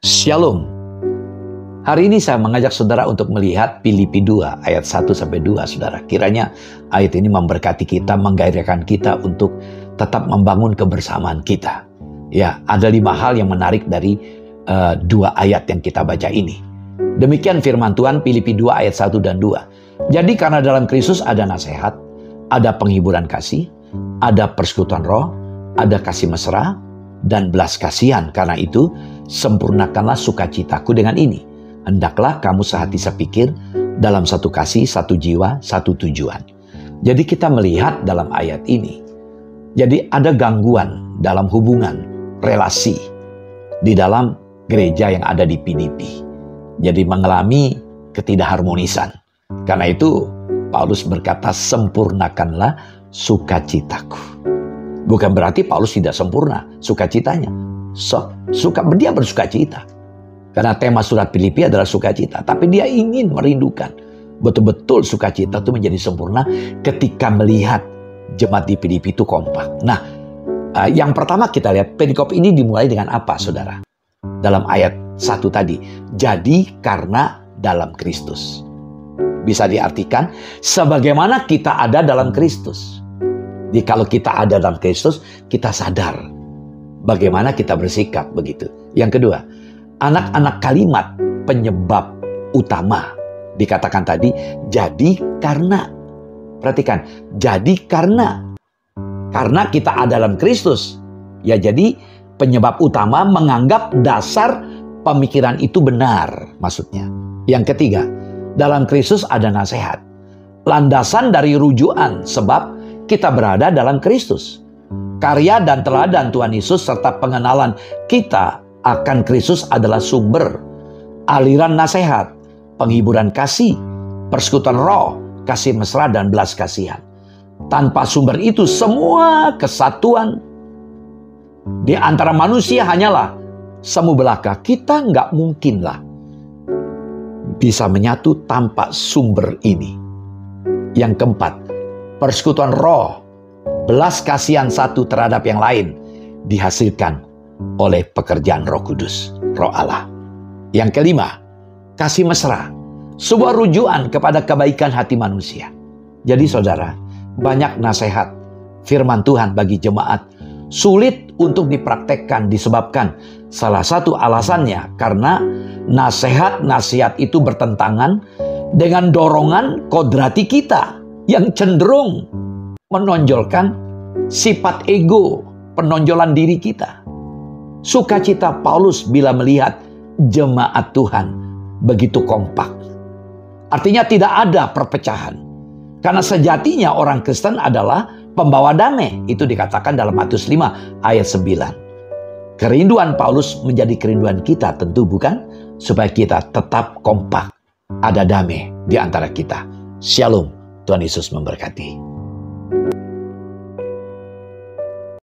Shalom. Hari ini saya mengajak saudara untuk melihat Filipi 2 ayat 1-2, saudara. Kiranya ayat ini memberkati kita, menggairahkan kita untuk tetap membangun kebersamaan kita. Ya, ada 5 hal yang menarik dari 2 ayat yang kita baca ini. Demikian firman Tuhan, Filipi 2 ayat 1 dan 2. Jadi karena dalam Kristus ada nasihat, ada penghiburan kasih, ada persekutuan roh, ada kasih mesra, dan belas kasihan. Karena itu, sempurnakanlah sukacitaku dengan ini. Hendaklah kamu sehati sepikir dalam satu kasih, satu jiwa, satu tujuan. Jadi kita melihat dalam ayat ini. Jadi ada gangguan dalam hubungan, relasi di dalam gereja yang ada di Filipi. Jadi mengalami ketidakharmonisan. Karena itu Paulus berkata, sempurnakanlah sukacitaku. Bukan berarti Paulus tidak sempurna sukacitanya. Dia bersukacita. Karena tema surat Filipi adalah sukacita. Tapi dia ingin merindukan betul-betul sukacita itu menjadi sempurna ketika melihat jemaat di Filipi itu kompak. Nah, yang pertama kita lihat perikop ini dimulai dengan apa, saudara? Dalam ayat 1 tadi. Jadi karena dalam Kristus. Bisa diartikan sebagaimana kita ada dalam Kristus. Jadi kalau kita ada dalam Kristus, kita sadar bagaimana kita bersikap begitu. Yang kedua, anak-anak kalimat penyebab utama dikatakan tadi, jadi karena. Perhatikan, jadi karena kita ada dalam Kristus. Ya, jadi penyebab utama menganggap dasar pemikiran itu benar, maksudnya. Yang ketiga, dalam Kristus ada nasihat. Landasan dari rujukan, sebab kita berada dalam Kristus. Karya dan teladan Tuhan Yesus serta pengenalan kita akan Kristus adalah sumber aliran nasihat, penghiburan kasih, persekutuan roh, kasih mesra dan belas kasihan. Tanpa sumber itu semua kesatuan di antara manusia hanyalah semu belaka. Kita nggak mungkinlah bisa menyatu tanpa sumber ini. Yang keempat, persekutuan roh, belas kasihan satu terhadap yang lain dihasilkan oleh pekerjaan Roh Kudus, Roh Allah. Yang kelima, kasih mesra, sebuah rujukan kepada kebaikan hati manusia. Jadi saudara, banyak nasihat firman Tuhan bagi jemaat sulit untuk dipraktekkan disebabkan salah satu alasannya karena nasihat-nasihat itu bertentangan dengan dorongan kodrati kita yang cenderung menonjolkan sifat ego, penonjolan diri kita. Sukacita Paulus bila melihat jemaat Tuhan begitu kompak. Artinya tidak ada perpecahan. Karena sejatinya orang Kristen adalah pembawa damai. Itu dikatakan dalam Matius 5 ayat 9. Kerinduan Paulus menjadi kerinduan kita tentu bukan? Supaya kita tetap kompak. Ada damai di antara kita. Shalom. Tuhan Yesus memberkati.